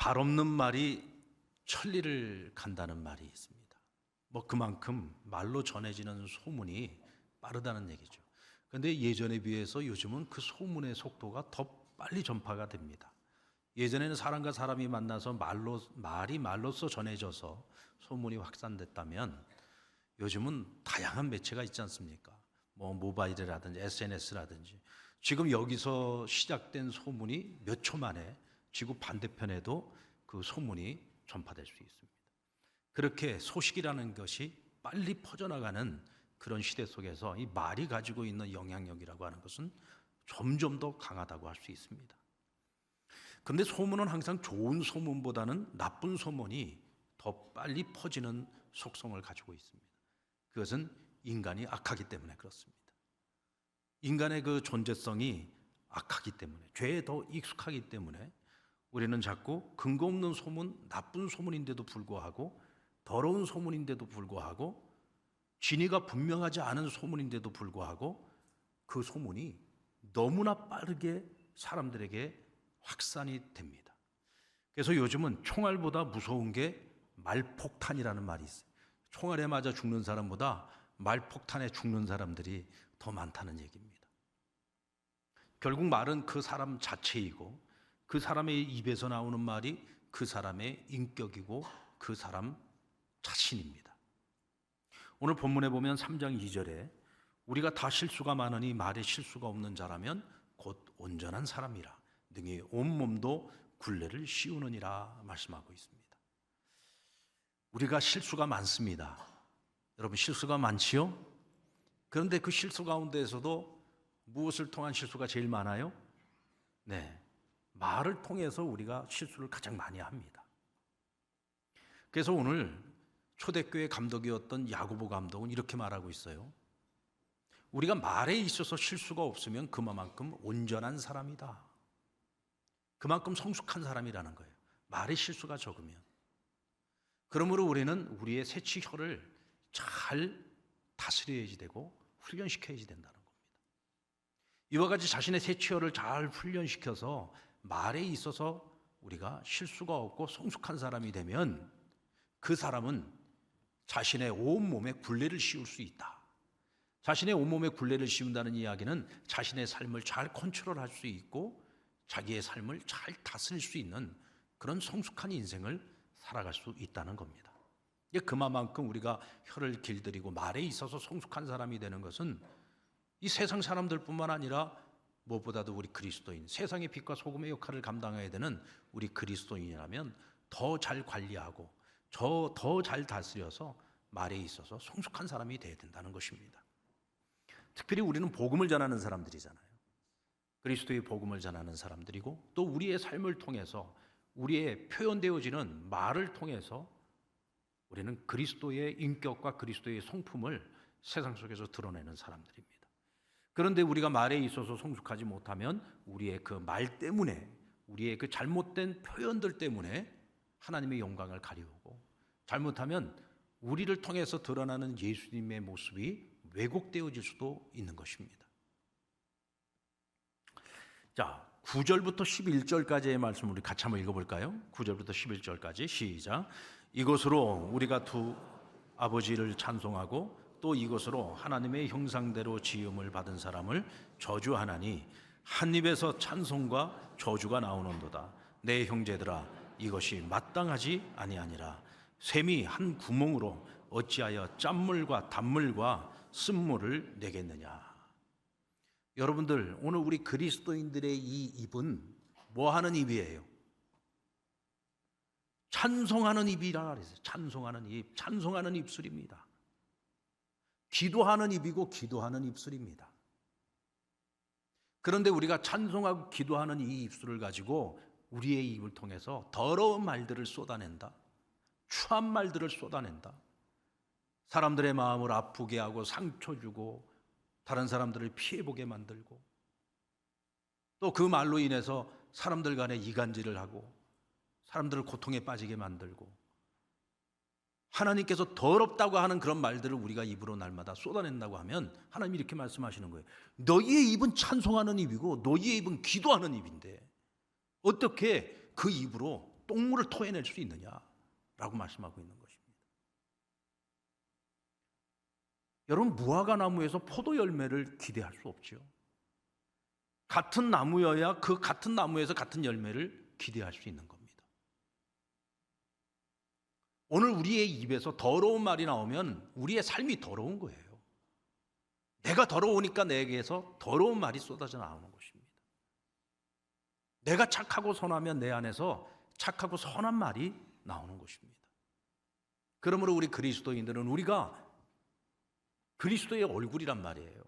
발 없는 말이 천리를 간다는 말이 있습니다. 그만큼 말로 전해지는 소문이 빠르다는 얘기죠. 그런데 예전에 비해서 요즘은 그 소문의 속도가 더 빨리 전파가 됩니다. 예전에는 사람과 사람이 만나서 말이 말로써 전해져서 소문이 확산됐다면 요즘은 다양한 매체가 있지 않습니까? 모바일이라든지 SNS라든지 지금 여기서 시작된 소문이 몇 초 만에 지구 반대편에도 그 소문이 전파될 수 있습니다. 그렇게 소식이라는 것이 빨리 퍼져나가는 그런 시대 속에서 이 말이 가지고 있는 영향력이라고 하는 것은 점점 더 강하다고 할 수 있습니다. 그런데 소문은 항상 좋은 소문보다는 나쁜 소문이 더 빨리 퍼지는 속성을 가지고 있습니다. 그것은 인간이 악하기 때문에 그렇습니다. 인간의 그 존재성이 악하기 때문에, 죄에 더 익숙하기 때문에 우리는 자꾸 근거 없는 소문, 나쁜 소문인데도 불구하고, 더러운 소문인데도 불구하고, 진위가 분명하지 않은 소문인데도 불구하고 그 소문이 너무나 빠르게 사람들에게 확산이 됩니다. 그래서 요즘은 총알보다 무서운 게 말폭탄이라는 말이 있어요. 총알에 맞아 죽는 사람보다 말폭탄에 죽는 사람들이 더 많다는 얘기입니다. 결국 말은 그 사람 자체이고 그 사람의 입에서 나오는 말이 그 사람의 인격이고 그 사람 자신입니다. 오늘 본문에 보면 3장 2절에 우리가 다 실수가 많으니 말에 실수가 없는 자라면 곧 온전한 사람이라 능히 온몸도 굴레를 씌우느니라 말씀하고 있습니다. 우리가 실수가 많습니다. 여러분 실수가 많지요? 그런데 그 실수 가운데에서도 무엇을 통한 실수가 제일 많아요? 네, 말을 통해서 우리가 실수를 가장 많이 합니다. 그래서 오늘 초대교회 감독이었던 야고보 감독은 이렇게 말하고 있어요. 우리가 말에 있어서 실수가 없으면 그만큼 온전한 사람이다. 그만큼 성숙한 사람이라는 거예요. 말에 실수가 적으면. 그러므로 우리는 우리의 새치혀를 잘 다스려야지 되고 훈련시켜야지 된다는 겁니다. 이와 같이 자신의 새치혀를 잘 훈련시켜서 말에 있어서 우리가 실수가 없고 성숙한 사람이 되면 그 사람은 자신의 온몸에 굴레를 씌울 수 있다. 자신의 온몸에 굴레를 씌운다는 이야기는 자신의 삶을 잘 컨트롤할 수 있고 자기의 삶을 잘 다스릴 수 있는 그런 성숙한 인생을 살아갈 수 있다는 겁니다. 그만큼 우리가 혀를 길들이고 말에 있어서 성숙한 사람이 되는 것은 이 세상 사람들뿐만 아니라 무엇보다도 우리 그리스도인, 세상의 빛과 소금의 역할을 감당해야 되는 우리 그리스도인이라면 더 잘 관리하고 더 잘 다스려서 말에 있어서 성숙한 사람이 되어야 된다는 것입니다. 특별히 우리는 복음을 전하는 사람들이잖아요. 그리스도의 복음을 전하는 사람들이고 또 우리의 삶을 통해서 우리의 표현되어지는 말을 통해서 우리는 그리스도의 인격과 그리스도의 성품을 세상 속에서 드러내는 사람들입니다. 그런데 우리가 말에 있어서 성숙하지 못하면 우리의 그 말 때문에, 우리의 그 잘못된 표현들 때문에 하나님의 영광을 가리우고 잘못하면 우리를 통해서 드러나는 예수님의 모습이 왜곡되어질 수도 있는 것입니다. 자, 9절부터 11절까지의 말씀 우리 같이 한번 읽어볼까요? 9절부터 11절까지 시작. 이것으로 우리가 두 아버지를 찬송하고 또 이것으로 하나님의 형상대로 지음을 받은 사람을 저주하나니 한 입에서 찬송과 저주가 나오는도다. 내 형제들아 이것이 마땅하지 아니하니라. 샘이 한 구멍으로 어찌하여 짠물과 단물과 쓴물을 내겠느냐. 여러분들 오늘 우리 그리스도인들의 이 입은 뭐 하는 입이에요? 찬송하는 입이라 그랬어요. 찬송하는 입, 찬송하는 입술입니다. 기도하는 입이고 기도하는 입술입니다. 그런데 우리가 찬송하고 기도하는 이 입술을 가지고 우리의 입을 통해서 더러운 말들을 쏟아낸다. 추한 말들을 쏟아낸다. 사람들의 마음을 아프게 하고 상처 주고 다른 사람들을 피해보게 만들고 또 그 말로 인해서 사람들 간에 이간질을 하고 사람들을 고통에 빠지게 만들고 하나님께서 더럽다고 하는 그런 말들을 우리가 입으로 날마다 쏟아낸다고 하면 하나님이 이렇게 말씀하시는 거예요. 너희의 입은 찬송하는 입이고 너희의 입은 기도하는 입인데 어떻게 그 입으로 똥물을 토해낼 수 있느냐라고 말씀하고 있는 것입니다. 여러분, 무화과 나무에서 포도 열매를 기대할 수 없죠. 같은 나무여야 그 같은 나무에서 같은 열매를 기대할 수 있는 겁니다. 오늘 우리의 입에서 더러운 말이 나오면 우리의 삶이 더러운 거예요. 내가 더러우니까 내게서 더러운 말이 쏟아져 나오는 것입니다. 내가 착하고 선하면 내 안에서 착하고 선한 말이 나오는 것입니다. 그러므로 우리 그리스도인들은 우리가 그리스도의 얼굴이란 말이에요.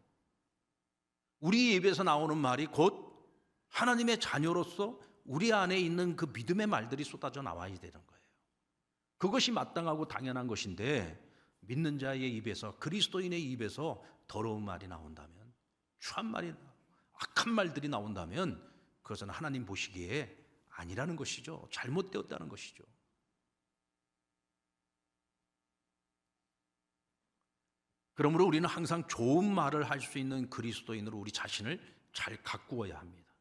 우리 입에서 나오는 말이 곧 하나님의 자녀로서 우리 안에 있는 그 믿음의 말들이 쏟아져 나와야 되는 거예요. 그것이 마땅하고 당연한 것인데, 믿는 자의 입에서, 그리스도인의 입에서 더러운 말이 나온다면, 추한 말이, 악한 말들이 나온다면 그것은 하나님 보시기에 아니라는 것이죠. 잘못되었다는 것이죠. 그러므로 우리는 항상 좋은 말을 할 수 있는 그리스도인으로 우리 자신을 잘 가꾸어야 합니다.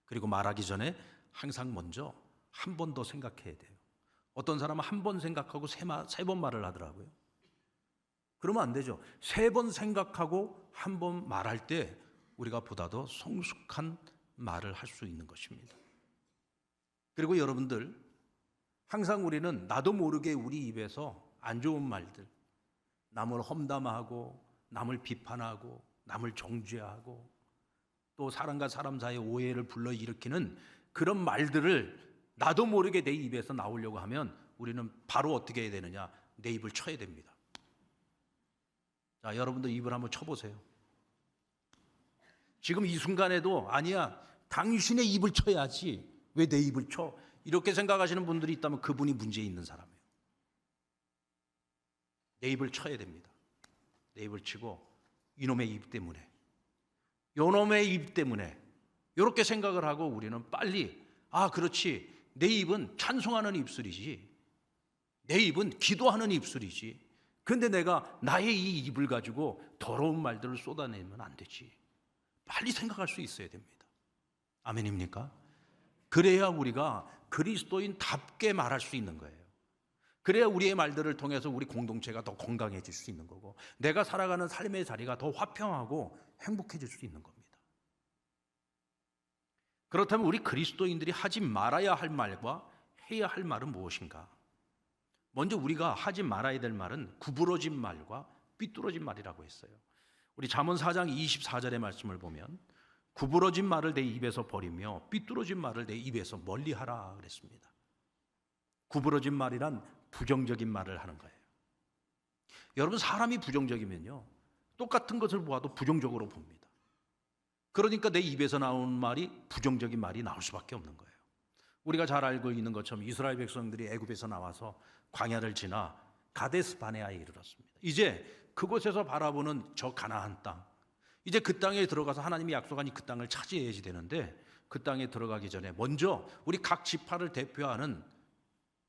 그리고 말하기 전에 항상 먼저 한 번 더 생각해야 돼요. 어떤 사람은 한 번 생각하고 세 번 말을 하더라고요. 그러면 안 되죠. 3번 생각하고 한 번 말할 때 우리가 보다 더 성숙한 말을 할 수 있는 것입니다. 그리고 여러분들, 항상 우리는 나도 모르게 우리 입에서 안 좋은 말들, 남을 험담하고 남을 비판하고 남을 정죄하고 또 사람과 사람 사이의 오해를 불러일으키는 그런 말들을 나도 모르게 내 입에서 나오려고 하면 우리는 바로 어떻게 해야 되느냐? 내 입을 쳐야 됩니다. 자, 여러분들 입을 한번 쳐보세요. 지금 이 순간에도 아니야, 당신의 입을 쳐야지 왜 내 입을 쳐? 이렇게 생각하시는 분들이 있다면 그분이 문제 있는 사람이에요. 내 입을 쳐야 됩니다. 내 입을 치고 이놈의 입 때문에, 요놈의 입 때문에 이렇게 생각을 하고 우리는 빨리, 아 그렇지, 내 입은 찬송하는 입술이지, 내 입은 기도하는 입술이지, 근데 내가 나의 이 입을 가지고 더러운 말들을 쏟아내면 안 되지. 빨리 생각할 수 있어야 됩니다. 아멘입니까? 그래야 우리가 그리스도인답게 말할 수 있는 거예요. 그래야 우리의 말들을 통해서 우리 공동체가 더 건강해질 수 있는 거고, 내가 살아가는 삶의 자리가 더 화평하고 행복해질 수 있는 겁니다. 그렇다면 우리 그리스도인들이 하지 말아야 할 말과 해야 할 말은 무엇인가? 먼저 우리가 하지 말아야 될 말은 구부러진 말과 삐뚤어진 말이라고 했어요. 우리 잠언 4장 24절의 말씀을 보면 구부러진 말을 내 입에서 버리며 삐뚤어진 말을 내 입에서 멀리하라 그랬습니다. 구부러진 말이란 부정적인 말을 하는 거예요. 여러분, 사람이 부정적이면요, 똑같은 것을 보아도 부정적으로 봅니다. 그러니까 내 입에서 나오는 말이 부정적인 말이 나올 수밖에 없는 거예요. 우리가 잘 알고 있는 것처럼 이스라엘 백성들이 애굽에서 나와서 광야를 지나 가데스 바네아에 이르렀습니다. 이제 그곳에서 바라보는 저 가나안 땅, 이제 그 땅에 들어가서 하나님이 약속한 그 땅을 차지해야지 되는데, 그 땅에 들어가기 전에 먼저 우리 각 지파를 대표하는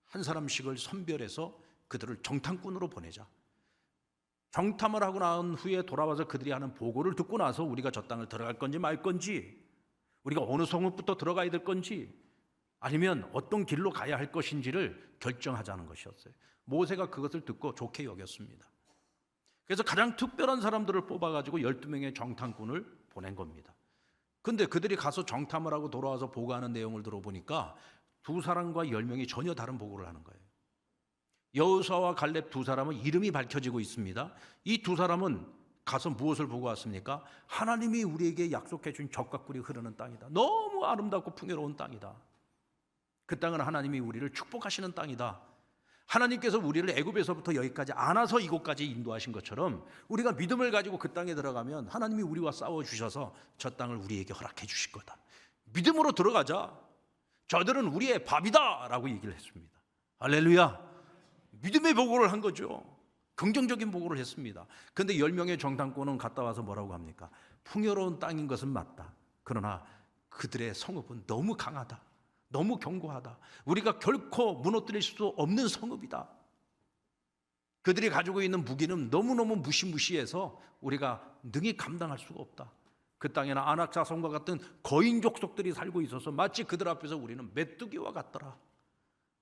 한 사람씩을 선별해서 그들을 정탐꾼으로 보내자. 정탐을 하고 난 후에 돌아와서 그들이 하는 보고를 듣고 나서 우리가 저 땅을 들어갈 건지 말 건지, 우리가 어느 성읍부터 들어가야 될 건지, 아니면 어떤 길로 가야 할 것인지를 결정하자는 것이었어요. 모세가 그것을 듣고 좋게 여겼습니다. 그래서 가장 특별한 사람들을 뽑아가지고 12명의 정탐꾼을 보낸 겁니다. 근데 그들이 가서 정탐을 하고 돌아와서 보고하는 내용을 들어보니까 두 사람과 10명이 전혀 다른 보고를 하는 거예요. 여호수아와 갈렙 두 사람은 이름이 밝혀지고 있습니다. 이 두 사람은 가서 무엇을 보고 왔습니까? 하나님이 우리에게 약속해 준 젖과 꿀이 흐르는 땅이다. 너무 아름답고 풍요로운 땅이다. 그 땅은 하나님이 우리를 축복하시는 땅이다. 하나님께서 우리를 애굽에서부터 여기까지 안아서 이곳까지 인도하신 것처럼 우리가 믿음을 가지고 그 땅에 들어가면 하나님이 우리와 싸워주셔서 저 땅을 우리에게 허락해 주실 거다. 믿음으로 들어가자. 저들은 우리의 밥이다 라고 얘기를 했습니다. 할렐루야. 믿음의 보고를 한 거죠. 긍정적인 보고를 했습니다. 그런데 10명의 정탐꾼은 갔다 와서 뭐라고 합니까? 풍요로운 땅인 것은 맞다. 그러나 그들의 성읍은 너무 강하다. 너무 견고하다. 우리가 결코 무너뜨릴 수 없는 성읍이다. 그들이 가지고 있는 무기는 너무너무 무시무시해서 우리가 능히 감당할 수가 없다. 그 땅에는 아낙 자손과 같은 거인 족속들이 살고 있어서 마치 그들 앞에서 우리는 메뚜기와 같더라.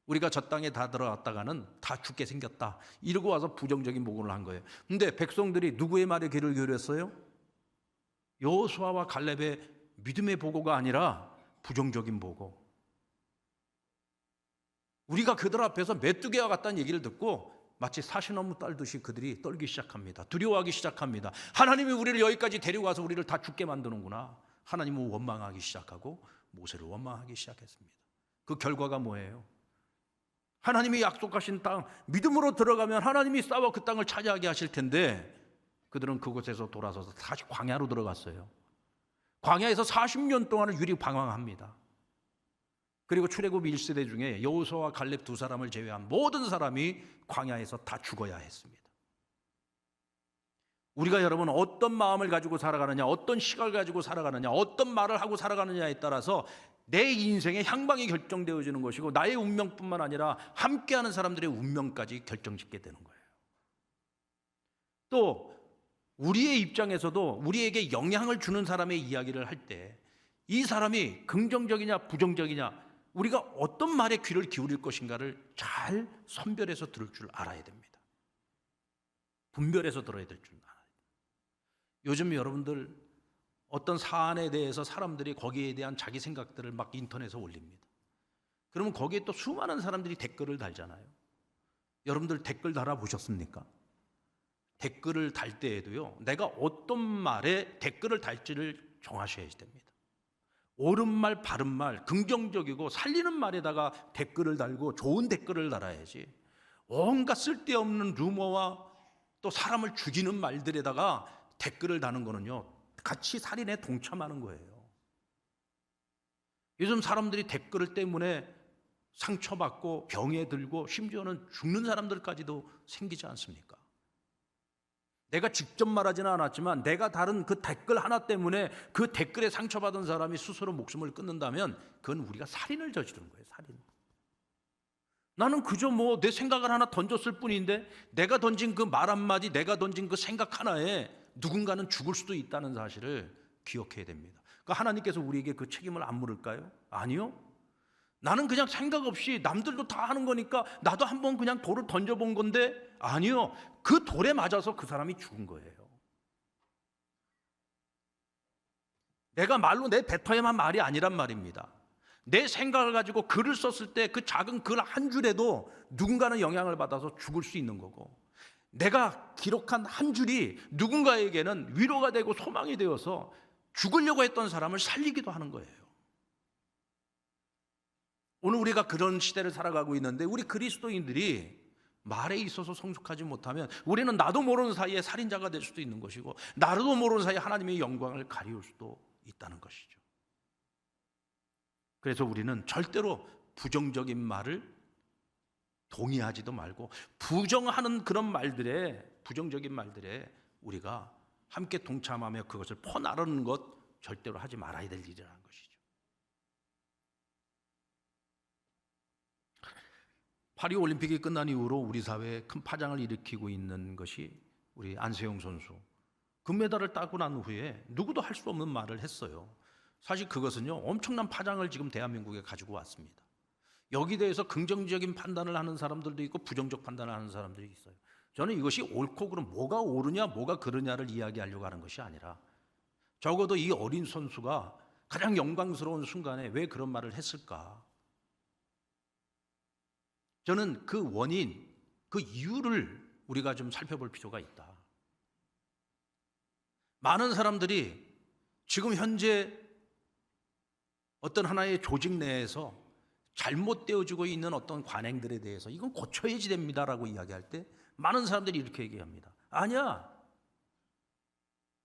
우리가 저 땅에 다 들어갔다가는 다 죽게 생겼다. 이러고 와서 부정적인 보고를 한 거예요. 근데 백성들이 누구의 말에 귀를 기울였어요? 여호수아와 갈렙의 믿음의 보고가 아니라 부정적인 보고. 우리가 그들 앞에서 메뚜기와 같다는 얘기를 듣고 마치 사시나무 떨듯이 그들이 떨기 시작합니다. 두려워하기 시작합니다. 하나님이 우리를 여기까지 데려가서 우리를 다 죽게 만드는구나. 하나님은 원망하기 시작하고 모세를 원망하기 시작했습니다. 그 결과가 뭐예요? 하나님이 약속하신 땅 믿음으로 들어가면 하나님이 싸워 그 땅을 차지하게 하실 텐데 그들은 그곳에서 돌아서서 다시 광야로 들어갔어요. 광야에서 40년 동안을 유리방황합니다. 그리고 출애굽 1세대 중에 여호수아와 갈렙 두 사람을 제외한 모든 사람이 광야에서 다 죽어야 했습니다. 우리가 여러분 어떤 마음을 가지고 살아가느냐, 어떤 시각을 가지고 살아가느냐, 어떤 말을 하고 살아가느냐에 따라서 내 인생의 향방이 결정되어지는 것이고 나의 운명뿐만 아니라 함께하는 사람들의 운명까지 결정짓게 되는 거예요. 또 우리의 입장에서도 우리에게 영향을 주는 사람의 이야기를 할 때 이 사람이 긍정적이냐 부정적이냐 우리가 어떤 말에 귀를 기울일 것인가를 잘 선별해서 들을 줄 알아야 됩니다. 분별해서 들어야 될 줄 알아야 됩니다. 요즘 여러분들 어떤 사안에 대해서 사람들이 거기에 대한 자기 생각들을 막 인터넷에 올립니다. 그러면 거기에 또 수많은 사람들이 댓글을 달잖아요. 여러분들 댓글 달아보셨습니까? 댓글을 달 때에도요, 내가 어떤 말에 댓글을 달지를 정하셔야 됩니다. 옳은 말, 바른 말, 긍정적이고 살리는 말에다가 댓글을 달고 좋은 댓글을 달아야지 온갖 쓸데없는 루머와 또 사람을 죽이는 말들에다가 댓글을 다는 거는요, 같이 살인에 동참하는 거예요. 요즘 사람들이 댓글 때문에 상처받고 병에 들고 심지어는 죽는 사람들까지도 생기지 않습니까? 내가 직접 말하지는 않았지만 내가 다른 그 댓글 하나 때문에 그 댓글에 상처받은 사람이 스스로 목숨을 끊는다면 그건 우리가 살인을 저지르는 거예요. 살인. 나는 그저 뭐 내 생각을 하나 던졌을 뿐인데 내가 던진 그 말 한마디, 내가 던진 그 생각 하나에 누군가는 죽을 수도 있다는 사실을 기억해야 됩니다. 그러니까 하나님께서 우리에게 그 책임을 안 물을까요? 아니요. 나는 그냥 생각 없이 남들도 다 하는 거니까 나도 한번 그냥 돌을 던져본 건데 아니요. 그 돌에 맞아서 그 사람이 죽은 거예요. 내가 말로 내뱉어야만 말이 아니란 말입니다. 내 생각을 가지고 글을 썼을 때 그 작은 글 한 줄에도 누군가는 영향을 받아서 죽을 수 있는 거고 내가 기록한 한 줄이 누군가에게는 위로가 되고 소망이 되어서 죽으려고 했던 사람을 살리기도 하는 거예요. 오늘 우리가 그런 시대를 살아가고 있는데 우리 그리스도인들이 말에 있어서 성숙하지 못하면 우리는 나도 모르는 사이에 살인자가 될 수도 있는 것이고 나도 모르는 사이에 하나님의 영광을 가리울 수도 있다는 것이죠. 그래서 우리는 절대로 부정적인 말을 동의하지도 말고 부정하는 그런 말들에 부정적인 말들에 우리가 함께 동참하며 그것을 퍼나르는 것 절대로 하지 말아야 될 일이라는 것이죠. 파리 올림픽이 끝난 이후로 우리 사회에 큰 파장을 일으키고 있는 것이 우리 안세영 선수. 금메달을 따고 난 후에 누구도 할 수 없는 말을 했어요. 사실 그것은요, 엄청난 파장을 지금 대한민국에 가지고 왔습니다. 여기 대해서 긍정적인 판단을 하는 사람들도 있고 부정적 판단을 하는 사람들이 있어요. 저는 이것이 옳고 그름 뭐가 옳으냐 뭐가 그르냐를 이야기하려고 하는 것이 아니라 적어도 이 어린 선수가 가장 영광스러운 순간에 왜 그런 말을 했을까? 저는 그 원인, 그 이유를 우리가 좀 살펴볼 필요가 있다. 많은 사람들이 지금 현재 어떤 하나의 조직 내에서 잘못되어지고 있는 어떤 관행들에 대해서 이건 고쳐야지 됩니다라고 이야기할 때 많은 사람들이 이렇게 얘기합니다. 아니야.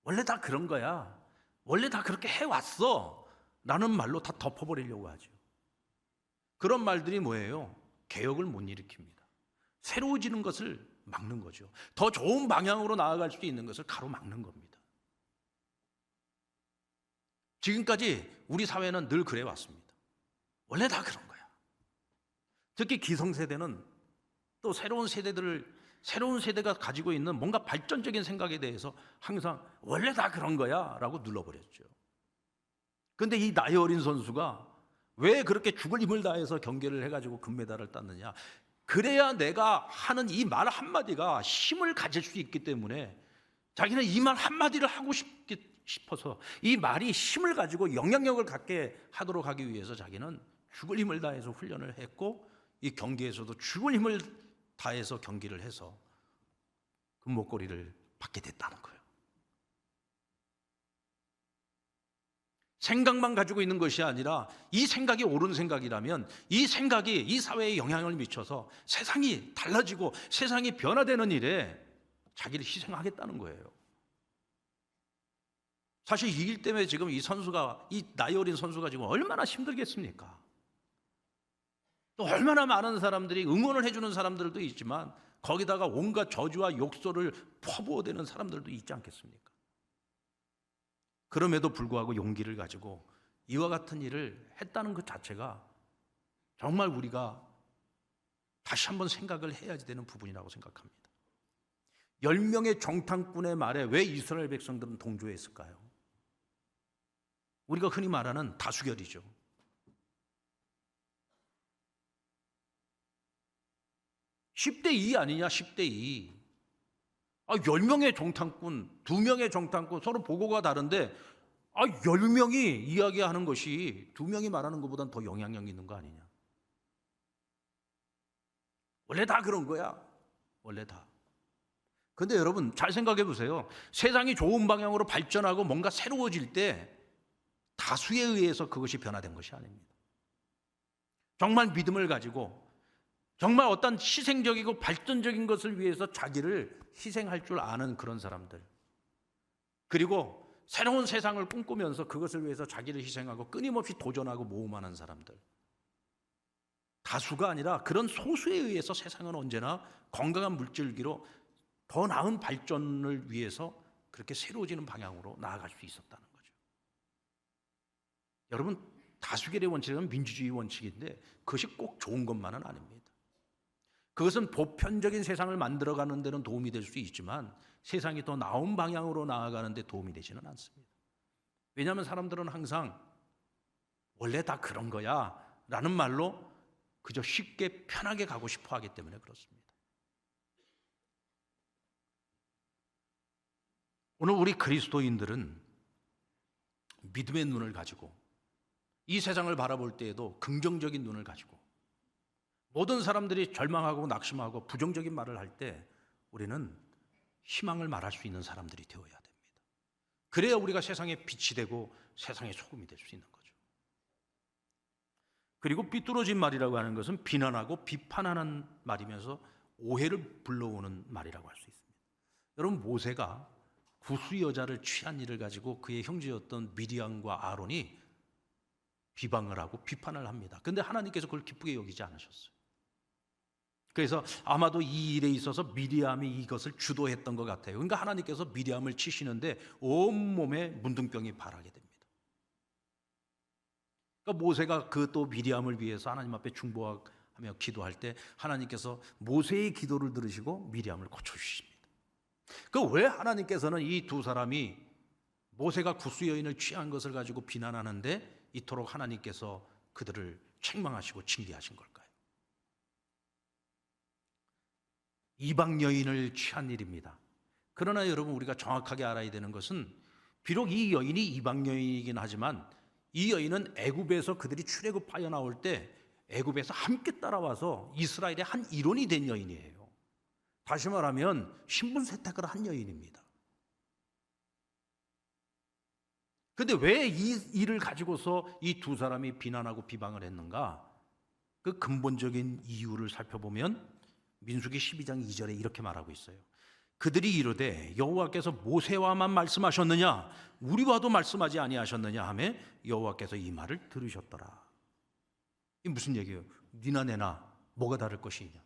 원래 다 그런 거야. 원래 다 그렇게 해왔어. 라는 말로 다 덮어버리려고 하죠. 그런 말들이 뭐예요? 개혁을 못 일으킵니다. 새로워지는 것을 막는 거죠. 더 좋은 방향으로 나아갈 수 있는 것을 가로막는 겁니다. 지금까지 우리 사회는 늘 그래 왔습니다. 원래 다 그런 거야. 특히 기성세대는 또 새로운 세대가 가지고 있는 뭔가 발전적인 생각에 대해서 항상 원래 다 그런 거야 라고 눌러버렸죠. 그런데 이 나이 어린 선수가 왜 그렇게 죽을 힘을 다해서 경계를 해가지고 금메달을 땄느냐? 그래야 내가 하는 이 말 한마디가 힘을 가질 수 있기 때문에 자기는 이 말 한마디를 하고 싶어서 이 말이 힘을 가지고 영향력을 갖게 하도록 하기 위해서 자기는 죽을 힘을 다해서 훈련을 했고 이 경기에서도 죽을 힘을 다해서 경기를 해서 금목걸이를 받게 됐다는 거예요. 생각만 가지고 있는 것이 아니라 이 생각이 옳은 생각이라면 이 생각이 이 사회에 영향을 미쳐서 세상이 달라지고 세상이 변화되는 일에 자기를 희생하겠다는 거예요. 사실 이 일 때문에 지금 이 선수가, 이 나이 어린 선수가 지금 얼마나 힘들겠습니까? 또 얼마나 많은 사람들이 응원을 해주는 사람들도 있지만 거기다가 온갖 저주와 욕설을 퍼부어대는 사람들도 있지 않겠습니까? 그럼에도 불구하고 용기를 가지고 이와 같은 일을 했다는 것 자체가 정말 우리가 다시 한번 생각을 해야지 되는 부분이라고 생각합니다. 10명의 정탐꾼의 말에 왜 이스라엘 백성들은 동조했을까요? 우리가 흔히 말하는 다수결이죠. 10대 2 아니냐, 10대 2. 10명의 정탐꾼, 2명의 정탐꾼 서로 보고가 다른데 10명이 이야기하는 것이 2명이 말하는 것보다는 더 영향력 있는 거 아니냐. 원래 다 그런 거야. 원래 다. 근데 여러분 잘 생각해 보세요. 세상이 좋은 방향으로 발전하고 뭔가 새로워질 때 다수에 의해서 그것이 변화된 것이 아닙니다. 정말 믿음을 가지고 정말 어떤 희생적이고 발전적인 것을 위해서 자기를 희생할 줄 아는 그런 사람들, 그리고 새로운 세상을 꿈꾸면서 그것을 위해서 자기를 희생하고 끊임없이 도전하고 모험하는 사람들, 다수가 아니라 그런 소수에 의해서 세상은 언제나 건강한 물줄기로 더 나은 발전을 위해서 그렇게 새로워지는 방향으로 나아갈 수 있었다는 거죠. 여러분, 다수결의 원칙은 민주주의 원칙인데 그것이 꼭 좋은 것만은 아닙니다. 그것은 보편적인 세상을 만들어가는 데는 도움이 될 수 있지만 세상이 더 나은 방향으로 나아가는 데 도움이 되지는 않습니다. 왜냐하면 사람들은 항상 원래 다 그런 거야 라는 말로 그저 쉽게 편하게 가고 싶어 하기 때문에 그렇습니다. 오늘 우리 그리스도인들은 믿음의 눈을 가지고 이 세상을 바라볼 때에도 긍정적인 눈을 가지고 모든 사람들이 절망하고 낙심하고 부정적인 말을 할 때 우리는 희망을 말할 수 있는 사람들이 되어야 됩니다. 그래야 우리가 세상에 빛이 되고 세상의 소금이 될 수 있는 거죠. 그리고 삐뚤어진 말이라고 하는 것은 비난하고 비판하는 말이면서 오해를 불러오는 말이라고 할 수 있습니다. 여러분, 모세가 구스 여자를 취한 일을 가지고 그의 형제였던 미디안과 아론이 비방을 하고 비판을 합니다. 그런데 하나님께서 그걸 기쁘게 여기지 않으셨어요. 그래서 아마도 이 일에 있어서 미리암이 이것을 주도했던 것 같아요. 그러니까 하나님께서 미리암을 치시는데 온몸에 문둥병이 발하게 됩니다. 그러니까 모세가 그 또 미리암을 위해서 하나님 앞에 중보하며 기도할 때 하나님께서 모세의 기도를 들으시고 미리암을 고쳐주십니다. 그 왜 하나님께서는 이 두 사람이 모세가 구스 여인을 취한 것을 가지고 비난하는데 이토록 하나님께서 그들을 책망하시고 징계하신 걸까요? 이방 여인을 취한 일입니다. 그러나 여러분, 우리가 정확하게 알아야 되는 것은 비록 이 여인이 이방 여인이긴 하지만 이 여인은 애굽에서 그들이 출애굽하여 나올 때 애굽에서 함께 따라와서 이스라엘의 한 일원이 된 여인이에요. 다시 말하면 신분 세탁을 한 여인입니다. 그런데 왜 이 일을 가지고서 이 두 사람이 비난하고 비방을 했는가? 그 근본적인 이유를 살펴보면 민수기 12장 2절에 이렇게 말하고 있어요. 그들이 이르되 여호와께서 모세와만 말씀하셨느냐 우리와도 말씀하지 아니하셨느냐 하며 여호와께서 이 말을 들으셨더라. 이게 무슨 얘기예요? 니나 내나 뭐가 다를 것이냐?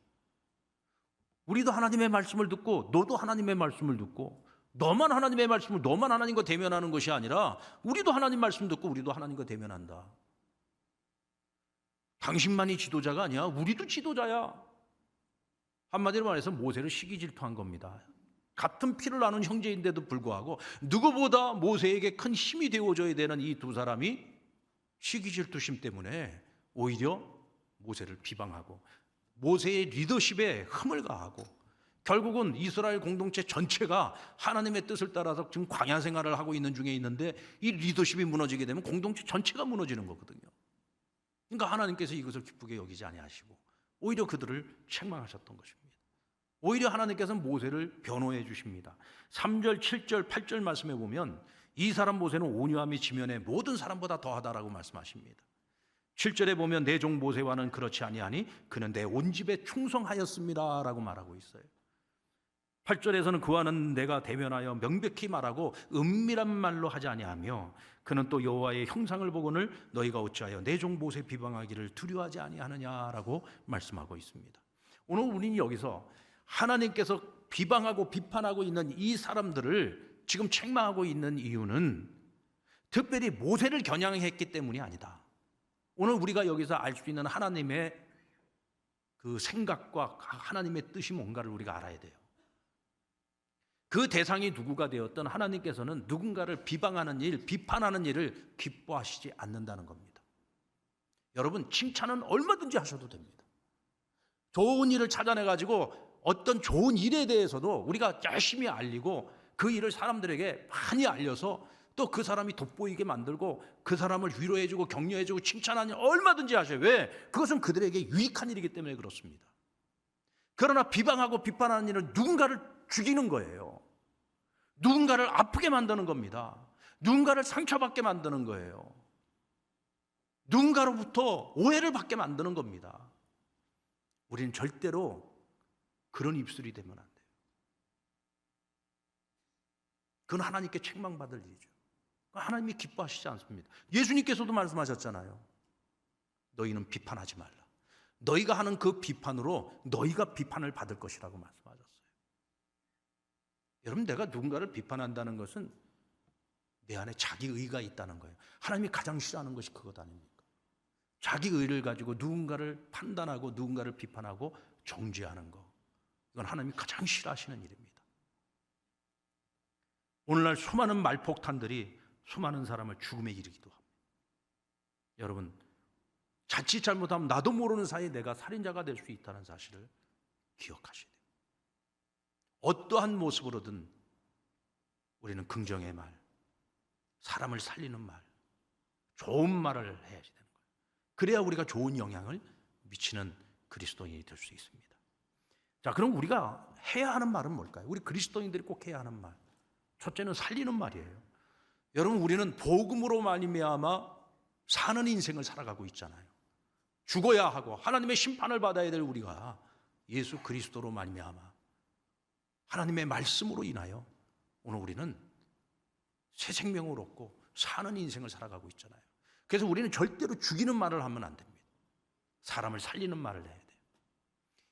우리도 하나님의 말씀을 듣고 너도 하나님의 말씀을 듣고 너만 하나님의 말씀을 너만 하나님과 대면하는 것이 아니라 우리도 하나님 말씀 듣고 우리도 하나님과 대면한다. 당신만이 지도자가 아니야. 우리도 지도자야. 한마디로 말해서 모세를 시기 질투한 겁니다. 같은 피를 나눈 형제인데도 불구하고 누구보다 모세에게 큰 힘이 되어줘야 되는 이 두 사람이 시기 질투심 때문에 오히려 모세를 비방하고 모세의 리더십에 흠을 가하고 결국은 이스라엘 공동체 전체가 하나님의 뜻을 따라서 지금 광야 생활을 하고 있는 중에 있는데 이 리더십이 무너지게 되면 공동체 전체가 무너지는 거거든요. 그러니까 하나님께서 이것을 기쁘게 여기지 아니하시고 오히려 그들을 책망하셨던 것입니다. 오히려 하나님께서는 모세를 변호해 주십니다. 3절, 7절, 8절 말씀해 보면 이 사람 모세는 온유함이 지면에 모든 사람보다 더하다라고 말씀하십니다. 7절에 보면 내 종 모세와는 그렇지 아니하니 그는 내 온 집에 충성하였습니다 라고 말하고 있어요. 8절에서는 그와는 내가 대면하여 명백히 말하고 은밀한 말로 하지 아니하며 그는 또 여호와의 형상을 보거늘 너희가 어찌하여 내 종 모세 비방하기를 두려워하지 아니하느냐라고 말씀하고 있습니다. 오늘 우리는 여기서 하나님께서 비방하고 비판하고 있는 이 사람들을 지금 책망하고 있는 이유는 특별히 모세를 겨냥했기 때문이 아니다. 오늘 우리가 여기서 알 수 있는 하나님의 그 생각과 하나님의 뜻이 뭔가를 우리가 알아야 돼요. 그 대상이 누구가 되었든 하나님께서는 누군가를 비방하는 일, 비판하는 일을 기뻐하시지 않는다는 겁니다. 여러분, 칭찬은 얼마든지 하셔도 됩니다. 좋은 일을 찾아내가지고 어떤 좋은 일에 대해서도 우리가 열심히 알리고 그 일을 사람들에게 많이 알려서 또 그 사람이 돋보이게 만들고 그 사람을 위로해주고 격려해주고 칭찬하는 일 얼마든지 하셔요. 왜? 그것은 그들에게 유익한 일이기 때문에 그렇습니다. 그러나 비방하고 비판하는 일은 누군가를 죽이는 거예요. 누군가를 아프게 만드는 겁니다. 누군가를 상처받게 만드는 거예요. 누군가로부터 오해를 받게 만드는 겁니다. 우리는 절대로 그런 입술이 되면 안 돼요. 그건 하나님께 책망받을 일이죠. 하나님이 기뻐하시지 않습니다. 예수님께서도 말씀하셨잖아요. 너희는 비판하지 말라. 너희가 하는 그 비판으로 너희가 비판을 받을 것이라고 말씀하셨어요. 여러분, 내가 누군가를 비판한다는 것은 내 안에 자기 의가 있다는 거예요. 하나님이 가장 싫어하는 것이 그것 아닙니까? 자기 의를 가지고 누군가를 판단하고 누군가를 비판하고 정죄하는 것, 이건 하나님이 가장 싫어하시는 일입니다. 오늘날 수많은 말폭탄들이 수많은 사람을 죽음에 이르기도 합니다. 여러분, 자칫 잘못하면 나도 모르는 사이에 내가 살인자가 될 수 있다는 사실을 기억하셔야 돼요. 어떠한 모습으로든 우리는 긍정의 말, 사람을 살리는 말, 좋은 말을 해야지 되는 거예요. 그래야 우리가 좋은 영향을 미치는 그리스도인이 될 수 있습니다. 자, 그럼 우리가 해야 하는 말은 뭘까요? 우리 그리스도인들이 꼭 해야 하는 말. 첫째는 살리는 말이에요. 여러분, 우리는 복음으로 말미암아 사는 인생을 살아가고 있잖아요. 죽어야 하고 하나님의 심판을 받아야 될 우리가 예수 그리스도로 말미암아 하나님의 말씀으로 인하여 오늘 우리는 새 생명을 얻고 사는 인생을 살아가고 있잖아요. 그래서 우리는 절대로 죽이는 말을 하면 안 됩니다. 사람을 살리는 말을 해야 돼요.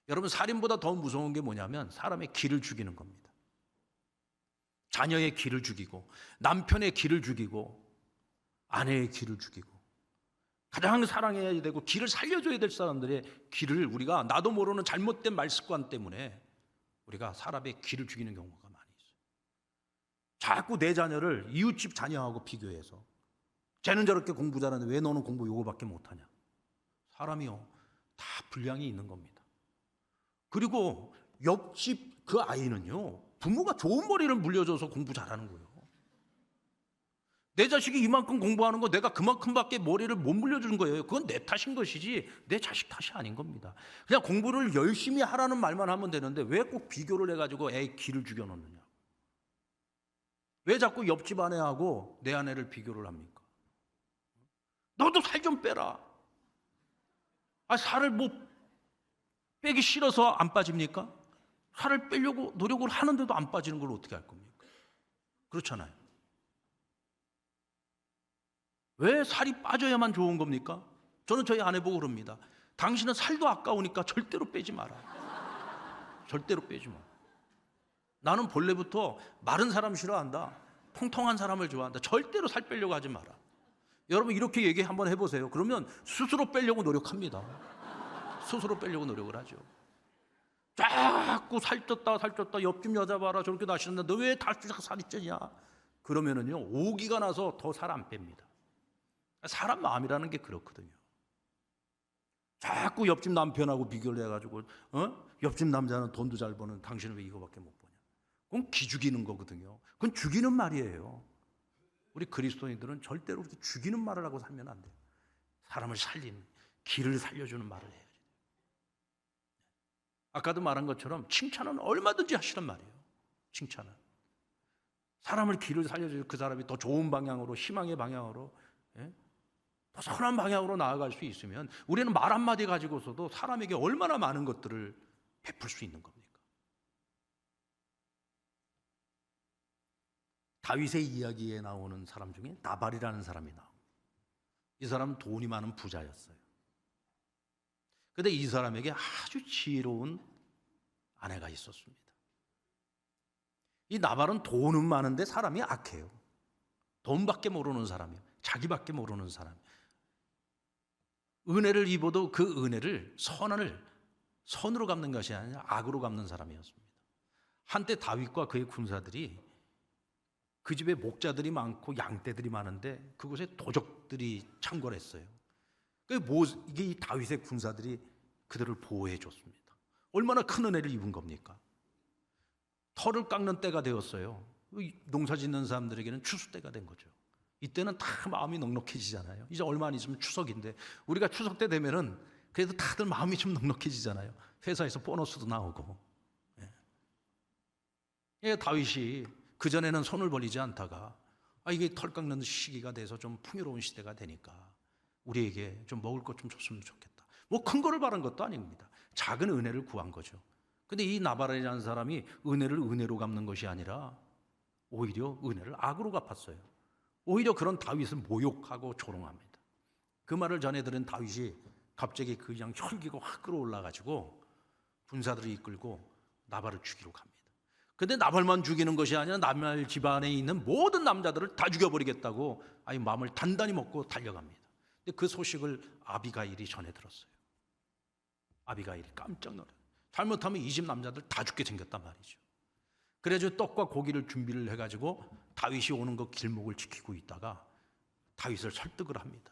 여러분, 살인보다 더 무서운 게 뭐냐면 사람의 기를 죽이는 겁니다. 자녀의 기를 죽이고 남편의 기를 죽이고 아내의 기를 죽이고 가장 사랑해야 되고 기를 살려줘야 될 사람들의 기를 우리가 나도 모르는 잘못된 말 습관 때문에 우리가 사람의 기를 죽이는 경우가 많이 있어요. 자꾸 내 자녀를 이웃집 자녀하고 비교해서 쟤는 저렇게 공부 잘하는데 왜 너는 공부 요거밖에 못하냐. 사람이요, 다 분량이 있는 겁니다. 그리고 옆집 그 아이는요, 부모가 좋은 머리를 물려줘서 공부 잘하는 거예요. 내 자식이 이만큼 공부하는 거 내가 그만큼밖에 머리를 못 물려주는 거예요. 그건 내 탓인 것이지 내 자식 탓이 아닌 겁니다. 그냥 공부를 열심히 하라는 말만 하면 되는데 왜 꼭 비교를 해가지고 애 기를 죽여놓느냐. 왜 자꾸 옆집 아내하고 내 아내를 비교를 합니까? 너도 살 좀 빼라. 살을 뭐 빼기 싫어서 안 빠집니까? 살을 빼려고 노력을 하는데도 안 빠지는 걸 어떻게 할 겁니까? 그렇잖아요. 왜 살이 빠져야만 좋은 겁니까? 저는 저희 아내 보고 그럽니다. 당신은 살도 아까우니까 절대로 빼지 마라. 절대로 빼지 마. 나는 본래부터 마른 사람 싫어한다. 통통한 사람을 좋아한다. 절대로 살 빼려고 하지 마라. 여러분, 이렇게 얘기 한번 해보세요. 그러면 스스로 빼려고 노력합니다. 스스로 빼려고 노력을 하죠. 자꾸 살쪘다 옆집 여자 봐라 저렇게 나시는데 너 왜 다시 살이 찌냐. 그러면은요, 오기가 나서 더 살 안 뺍니다. 사람 마음이라는 게 그렇거든요. 자꾸 옆집 남편하고 비교를 해가지고 옆집 남자는 돈도 잘 버는 당신은 왜 이거밖에 못 버냐. 그건 기죽이는 거거든요. 그건 죽이는 말이에요. 우리 그리스도인들은 절대로 그렇게 죽이는 말을 하고 살면 안 돼요. 사람을 살리는, 길을 살려주는 말을 해야지. 아까도 말한 것처럼 칭찬은 얼마든지 하시란 말이에요. 칭찬은 사람을 길을 살려주고 그 사람이 더 좋은 방향으로, 희망의 방향으로, 더 선한 방향으로 나아갈 수 있으면 우리는 말 한마디 가지고서도 사람에게 얼마나 많은 것들을 베풀 수 있는 겁니까? 다윗의 이야기에 나오는 사람 중에 나발이라는 사람이 나옵니다. 이 사람은 돈이 많은 부자였어요. 그런데 이 사람에게 아주 지혜로운 아내가 있었습니다. 이 나발은 돈은 많은데 사람이 악해요. 돈밖에 모르는 사람이에요. 자기밖에 모르는 사람이에요. 은혜를 입어도 그 은혜를 선으로 갚는 것이 아니라 악으로 갚는 사람이었습니다. 한때 다윗과 그의 군사들이 그 집에 목자들이 많고 양떼들이 많은데 그곳에 도적들이 창궐했어요. 이게 이 다윗의 군사들이 그들을 보호해 줬습니다. 얼마나 큰 은혜를 입은 겁니까? 털을 깎는 때가 되었어요. 농사 짓는 사람들에게는 추수 때가 된 거죠. 이때는 다 마음이 넉넉해지잖아요. 이제 얼마 안 있으면 추석인데 우리가 추석 때 되면은 그래도 다들 마음이 좀 넉넉해지잖아요. 회사에서 보너스도 나오고. 다윗이 그전에는 손을 벌리지 않다가 이게 털 깎는 시기가 돼서 좀 풍요로운 시대가 되니까 우리에게 좀 먹을 것 좀 줬으면 좋겠다. 뭐 큰 거를 바란 것도 아닙니다. 작은 은혜를 구한 거죠. 근데 이 나발이라는 사람이 은혜를 은혜로 갚는 것이 아니라 오히려 은혜를 악으로 갚았어요. 오히려 그런 다윗을 모욕하고 조롱합니다. 그 말을 전해 들은 다윗이 갑자기 그냥 혈기가 확 끌어올라가지고 군사들을 이끌고 나발을 죽이러 갑니다. 근데 나발만 죽이는 것이 아니라 나발 집안에 있는 모든 남자들을 다 죽여버리겠다고 아예 마음을 단단히 먹고 달려갑니다. 근데 그 소식을 아비가일이 전해 들었어요. 아비가일이 깜짝 놀라요. 잘못하면 이 집 남자들 다 죽게 생겼단 말이죠. 그래서 떡과 고기를 준비를 해가지고 다윗이 오는 그 길목을 지키고 있다가 다윗을 설득을 합니다.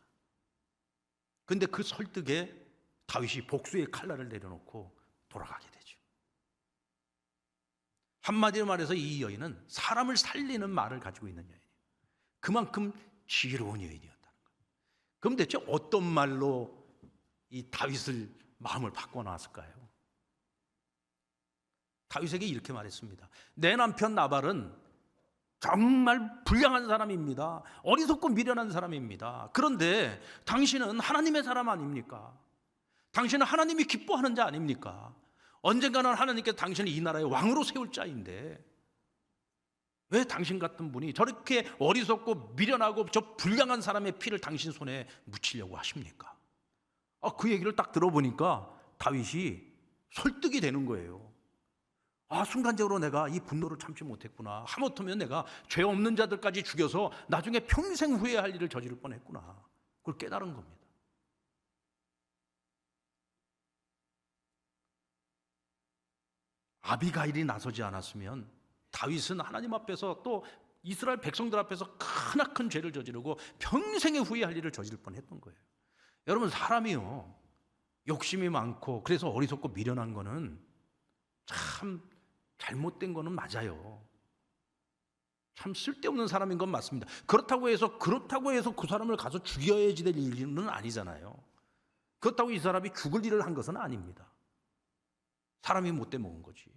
근데 그 설득에 다윗이 복수의 칼날을 내려놓고 돌아가게 되죠. 한마디로 말해서 이 여인은 사람을 살리는 말을 가지고 있는 여인이에요. 그만큼 지혜로운 여인이었다는 거예요. 그럼 대체 어떤 말로 이 다윗을 마음을 바꿔놨을까요? 다윗에게 이렇게 말했습니다. 내 남편 나발은 정말 불량한 사람입니다. 어리석고 미련한 사람입니다. 그런데 당신은 하나님의 사람 아닙니까? 당신은 하나님이 기뻐하는 자 아닙니까? 언젠가는 하나님께서 당신을 이 나라의 왕으로 세울 자인데 왜 당신 같은 분이 저렇게 어리석고 미련하고 저 불량한 사람의 피를 당신 손에 묻히려고 하십니까? 그 얘기를 딱 들어보니까 다윗이 설득이 되는 거예요. 순간적으로 내가 이 분노를 참지 못했구나. 하마터면 내가 죄 없는 자들까지 죽여서 나중에 평생 후회할 일을 저지를 뻔했구나. 그걸 깨달은 겁니다. 아비가일이 나서지 않았으면 다윗은 하나님 앞에서 또 이스라엘 백성들 앞에서 크나큰 죄를 저지르고 평생에 후회할 일을 저지를 뻔했던 거예요. 여러분, 사람이요 욕심이 많고 그래서 어리석고 미련한 거는 참 잘못된 거는 맞아요. 참 쓸데없는 사람인 건 맞습니다. 그렇다고 해서 그 사람을 가서 죽여야지 될 일은 아니잖아요. 그렇다고 이 사람이 죽을 일을 한 것은 아닙니다. 사람이 못돼 먹은 거지.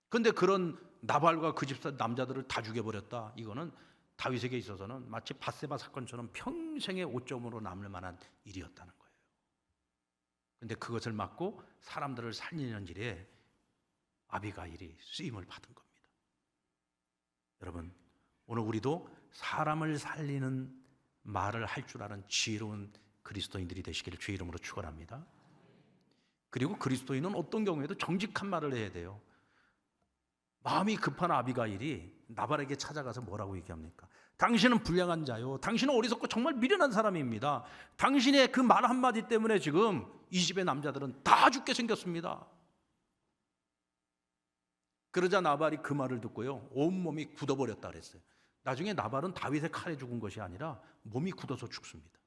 그런데 그런 나발과 그 집사 남자들을 다 죽여버렸다. 이거는 다윗에게 있어서는 마치 밧세바 사건처럼 평생의 오점으로 남을 만한 일이었다는 거예요. 그런데 그것을 막고 사람들을 살리는 일에 아비가일이 쓰임을 받은 겁니다. 여러분, 오늘 우리도 사람을 살리는 말을 할 줄 아는 지혜로운 그리스도인들이 되시기를 주의 이름으로 축원합니다. 그리고 그리스도인은 어떤 경우에도 정직한 말을 해야 돼요. 마음이 급한 아비가일이 나발에게 찾아가서 뭐라고 얘기합니까? 당신은 불량한 자요. 당신은 어리석고 정말 미련한 사람입니다. 당신의 그 말 한마디 때문에 지금 이 집의 남자들은 다 죽게 생겼습니다. 그러자 나발이 그 말을 듣고요, 온몸이 굳어버렸다 그랬어요. 나중에 나발은 다윗의 칼에 죽은 것이 아니라 몸이 굳어서 죽습니다.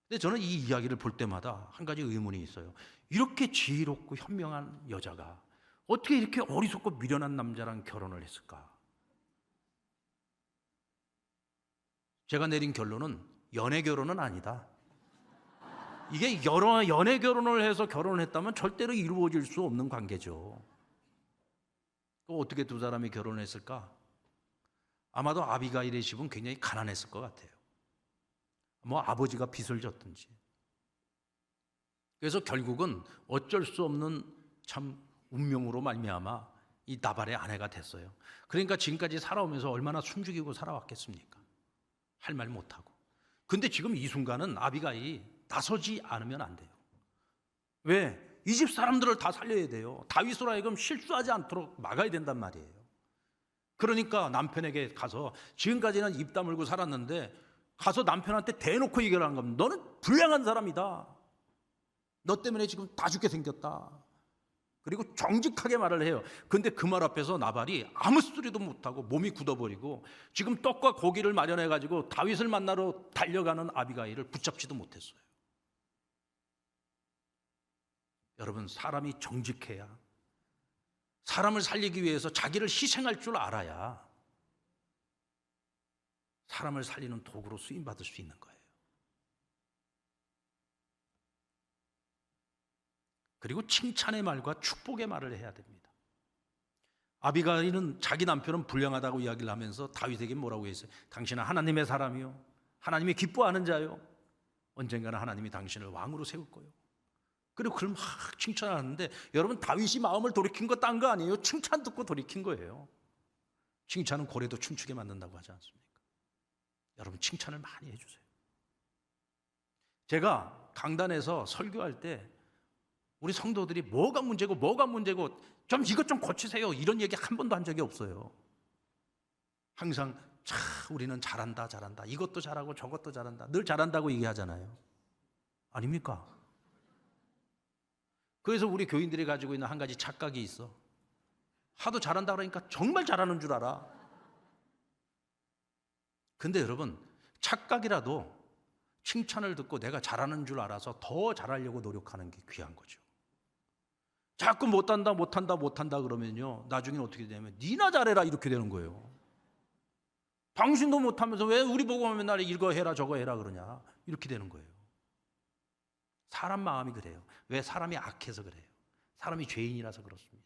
근데 저는 이 이야기를 볼 때마다 한 가지 의문이 있어요. 이렇게 지혜롭고 현명한 여자가 어떻게 이렇게 어리석고 미련한 남자랑 결혼을 했을까? 제가 내린 결론은 연애 결혼은 아니다. 이게 여러 연애 결혼을 해서 결혼을 했다면 절대로 이루어질 수 없는 관계죠. 어떻게 두 사람이 결혼을 했을까? 아마도 아비가일의 집은 굉장히 가난했을 것 같아요. 뭐 아버지가 빚을 졌든지. 그래서 결국은 어쩔 수 없는 참 운명으로 말미암아 이 나발의 아내가 됐어요. 그러니까 지금까지 살아오면서 얼마나 숨죽이고 살아왔겠습니까? 할 말 못하고. 근데 지금 이 순간은 아비가일이 나서지 않으면 안 돼요. 왜? 이 집 사람들을 다 살려야 돼요. 다윗으로 하여금 실수하지 않도록 막아야 된단 말이에요. 그러니까 남편에게 가서 지금까지는 입 다물고 살았는데 가서 남편한테 대놓고 얘기를 한 겁니다. 너는 불량한 사람이다. 너 때문에 지금 다 죽게 생겼다. 그리고 정직하게 말을 해요. 근데 그 말 앞에서 나발이 아무 소리도 못하고 몸이 굳어버리고 지금 떡과 고기를 마련해가지고 다윗을 만나러 달려가는 아비가일을 붙잡지도 못했어요. 여러분, 사람이 정직해야, 사람을 살리기 위해서 자기를 희생할 줄 알아야 사람을 살리는 도구로 쓰임받을 수 있는 거예요. 그리고 칭찬의 말과 축복의 말을 해야 됩니다. 아비가일은 자기 남편은 불량하다고 이야기를 하면서 다윗에게 뭐라고 했어요? 당신은 하나님의 사람이요, 하나님이 기뻐하는 자요, 언젠가는 하나님이 당신을 왕으로 세울 거예요. 그리고 그걸 막 칭찬하는데, 여러분, 다윗이 마음을 돌이킨 거 딴 거 아니에요? 칭찬 듣고 돌이킨 거예요. 칭찬은 고래도 춤추게 만든다고 하지 않습니까? 여러분, 칭찬을 많이 해주세요. 제가 강단에서 설교할 때 우리 성도들이 뭐가 문제고 좀 이것 좀 고치세요, 이런 얘기 한 번도 한 적이 없어요. 항상 우리는 잘한다, 이것도 잘하고 저것도 잘한다, 늘 잘한다고 얘기하잖아요. 아닙니까? 그래서 우리 교인들이 가지고 있는 한 가지 착각이 있어. 하도 잘한다 그러니까 정말 잘하는 줄 알아. 근데 여러분, 착각이라도 칭찬을 듣고 내가 잘하는 줄 알아서 더 잘하려고 노력하는 게 귀한 거죠. 자꾸 못한다 그러면요, 나중에는 어떻게 되냐면 니나 잘해라 이렇게 되는 거예요. 당신도 못하면서 왜 우리 보고 맨날 이거 해라 저거 해라 그러냐, 이렇게 되는 거예요. 사람 마음이 그래요. 왜? 사람이 악해서 그래요. 사람이 죄인이라서 그렇습니다.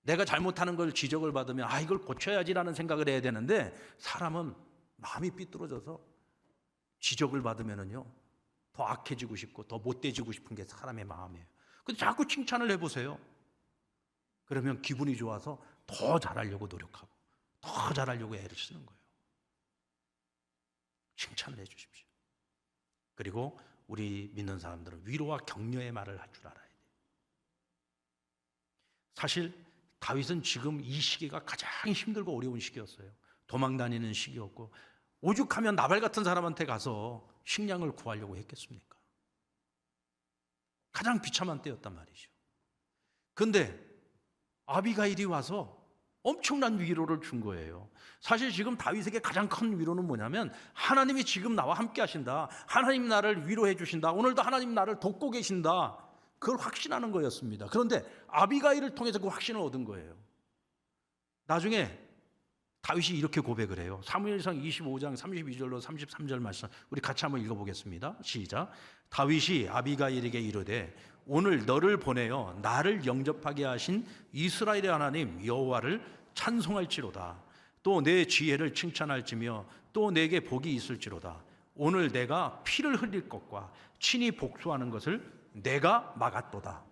내가 잘못하는 걸 지적을 받으면 이걸 고쳐야지라는 생각을 해야 되는데, 사람은 마음이 삐뚤어져서 지적을 받으면은요 더 악해지고 싶고 더 못돼지고 싶은 게 사람의 마음이에요. 근데 자꾸 칭찬을 해보세요. 그러면 기분이 좋아서 더 잘하려고 노력하고 더 잘하려고 애를 쓰는 거예요. 칭찬을 해주십시오. 그리고 우리 믿는 사람들은 위로와 격려의 말을 할 줄 알아야 돼요. 사실 다윗은 지금 이 시기가 가장 힘들고 어려운 시기였어요. 도망 다니는 시기였고, 오죽하면 나발 같은 사람한테 가서 식량을 구하려고 했겠습니까? 가장 비참한 때였단 말이죠. 그런데 아비가일이 와서 엄청난 위로를 준 거예요. 사실 지금 다윗에게 가장 큰 위로는 뭐냐면, 하나님이 지금 나와 함께 하신다, 하나님 나를 위로해 주신다, 오늘도 하나님 나를 돕고 계신다, 그걸 확신하는 거였습니다. 그런데 아비가일을 통해서 그 확신을 얻은 거예요. 나중에 다윗이 이렇게 고백을 해요. 사무엘상 25장 32절로 33절 말씀, 우리 같이 한번 읽어보겠습니다. 시작. 다윗이 아비가일에게 이르되 오늘 너를 보내어 나를 영접하게 하신 이스라엘의 하나님 여호와를 찬송할지로다. 또 내 지혜를 칭찬할지며 또 내게 복이 있을지로다. 오늘 내가 피를 흘릴 것과 친히 복수하는 것을 내가 막았도다.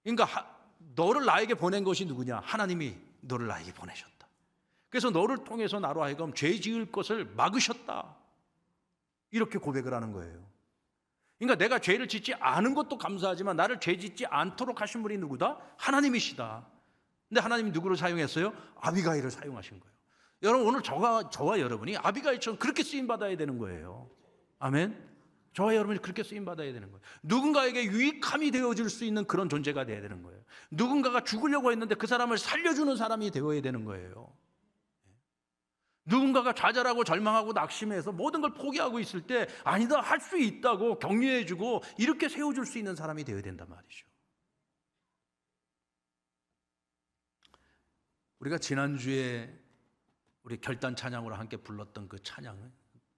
그러니까 너를 나에게 보낸 것이 누구냐? 하나님이 너를 나에게 보내셨다. 그래서 너를 통해서 나로 하여금 죄 지을 것을 막으셨다, 이렇게 고백을 하는 거예요. 그러니까 내가 죄를 짓지 않은 것도 감사하지만 나를 죄 짓지 않도록 하신 분이 누구다? 하나님이시다. 근데 하나님이 누구를 사용했어요? 아비가일을 사용하신 거예요. 여러분, 오늘 저와 여러분이 아비가일처럼 그렇게 쓰임받아야 되는 거예요. 아멘. 저와 여러분이 그렇게 쓰임받아야 되는 거예요. 누군가에게 유익함이 되어줄 수 있는 그런 존재가 되어야 되는 거예요. 누군가가 죽으려고 했는데 그 사람을 살려주는 사람이 되어야 되는 거예요. 누군가가 좌절하고 절망하고 낙심해서 모든 걸 포기하고 있을 때 아니다, 할 수 있다고 격려해주고 이렇게 세워줄 수 있는 사람이 되어야 된단 말이죠. 우리가 지난주에 우리 결단 찬양으로 함께 불렀던 그 찬양을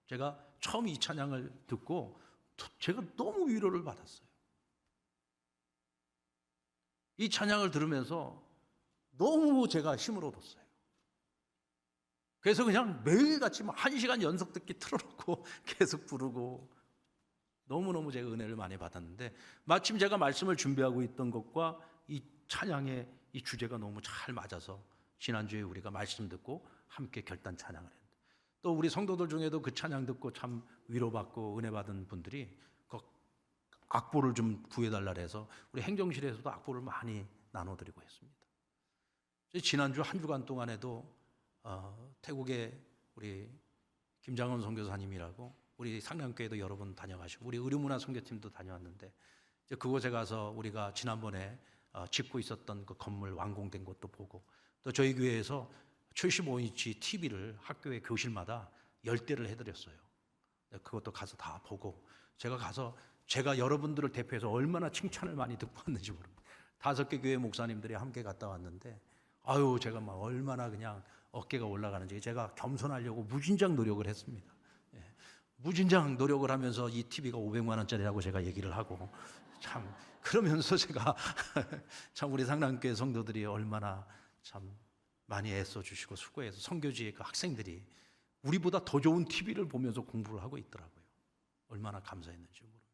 제가 처음 이 찬양을 듣고 제가 너무 위로를 받았어요. 이 찬양을 들으면서 너무 제가 힘을 얻었어요. 그래서 그냥 매일같이 1시간 연속 듣기 틀어놓고 계속 부르고 너무너무 제가 은혜를 많이 받았는데 마침 제가 말씀을 준비하고 있던 것과 이 찬양의 이 주제가 너무 잘 맞아서 지난주에 우리가 말씀 듣고 함께 결단 찬양을 했는데 또 우리 성도들 중에도 그 찬양 듣고 참 위로받고 은혜 받은 분들이 그 악보를 좀 구해달라 해서 우리 행정실에서도 악보를 많이 나눠드리고 했습니다. 지난주 한 주간 동안에도 태국에 우리 김장원 선교사님이라고 우리 상량교회도 여러 번 다녀가시고 우리 의료문화 선교팀도 다녀왔는데 이제 그곳에 가서 우리가 지난번에 짓고 있었던 그 건물 완공된 것도 보고 또 저희 교회에서 75인치 TV를 학교의 교실마다 10대를 해드렸어요. 그것도 가서 다 보고 제가 가서 제가 여러분들을 대표해서 얼마나 칭찬을 많이 듣고 왔는지 모릅니다. 5개 교회 목사님들이 함께 갔다 왔는데 아유 제가 막 얼마나 그냥 어깨가 올라가는지 제가 겸손하려고 무진장 노력을 했습니다. 무진장 노력을 하면서 이 TV가 500만 원짜리라고 제가 얘기를 하고 참 그러면서 제가 참 우리 상랑교회 성도들이 얼마나 참 많이 애써주시고 수고해서 선교지의 그 학생들이 우리보다 더 좋은 TV를 보면서 공부를 하고 있더라고요. 얼마나 감사했는지 모릅니다.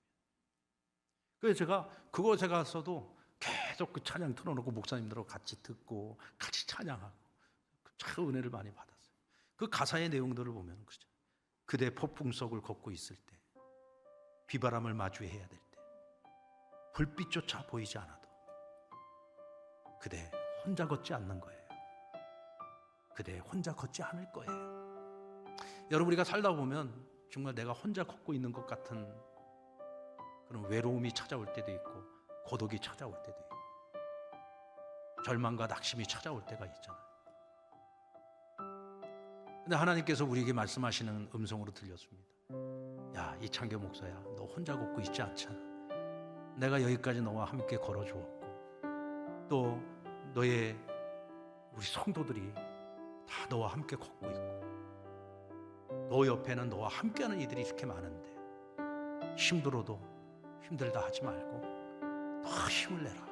그래서 제가 그곳에 가서도 계속 그 찬양 틀어놓고 목사님들하고 같이 듣고 같이 찬양하고 참 은혜를 많이 받았어요. 그 가사의 내용들을 보면 그죠. 그대 폭풍 속을 걷고 있을 때 비바람을 마주해야 될 때 불빛조차 보이지 않아도 그대 혼자 걷지 않는 거예요. 그대 혼자 걷지 않을 거예요. 여러분 우리가 살다 보면 정말 내가 혼자 걷고 있는 것 같은 그런 외로움이 찾아올 때도 있고 고독이 찾아올 때도 있고 절망과 낙심이 찾아올 때가 있잖아요. 근데 하나님께서 우리에게 말씀하시는 음성으로 들렸습니다. 야, 이창교 목사야, 너 혼자 걷고 있지 않잖아. 내가 여기까지 너와 함께 걸어주었고 또 너의 우리 성도들이 다 너와 함께 걷고 있고 너 옆에는 너와 함께하는 이들이 이렇게 많은데 힘들어도 힘들다 하지 말고 더 힘을 내라.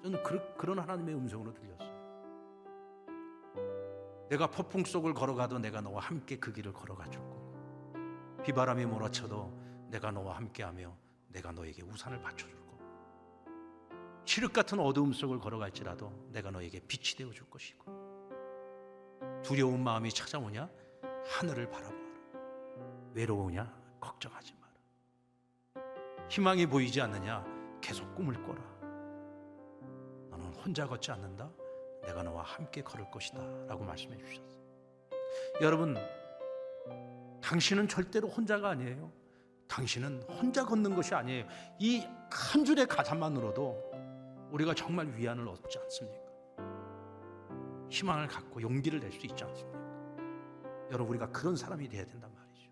저는 그런 하나님의 음성으로 들렸어요. 내가 폭풍 속을 걸어가도 내가 너와 함께 그 길을 걸어가 줄 거고 비바람이 몰아쳐도 내가 너와 함께하며 내가 너에게 우산을 받쳐줄 거고 칠흑 같은 어두움 속을 걸어갈지라도 내가 너에게 빛이 되어줄 것이고 두려운 마음이 찾아오냐 하늘을 바라보아라. 외로우냐 걱정하지 마라. 희망이 보이지 않느냐 계속 꿈을 꿔라. 너는 혼자 걷지 않는다. 내가 너와 함께 걸을 것이다 라고 말씀해 주셨어요. 여러분 당신은 절대로 혼자가 아니에요. 당신은 혼자 걷는 것이 아니에요. 이 한 줄의 가사만으로도 우리가 정말 위안을 얻지 않습니까? 희망을 갖고 용기를 낼 수 있지 않습니까? 여러분 우리가 그런 사람이 되어야 된단 말이죠.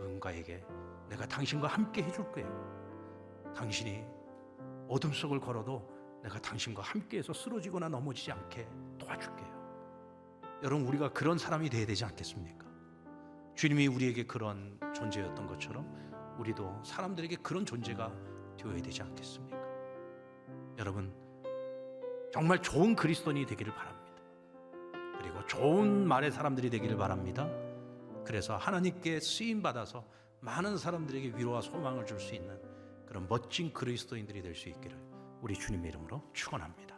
누군가에게 내가 당신과 함께 해줄 거예요. 당신이 어둠 속을 걸어도 내가 당신과 함께해서 쓰러지거나 넘어지지 않게 도와줄게요. 여러분 우리가 그런 사람이 되어야 되지 않겠습니까? 주님이 우리에게 그런 존재였던 것처럼 우리도 사람들에게 그런 존재가 되어야 되지 않겠습니까? 여러분 정말 좋은 그리스도인이 되기를 바랍니다. 그리고 좋은 말의 사람들이 되기를 바랍니다. 그래서 하나님께 쓰임받아서 많은 사람들에게 위로와 소망을 줄 수 있는 그런 멋진 그리스도인들이 될 수 있기를 우리 주님의 이름으로 축원합니다.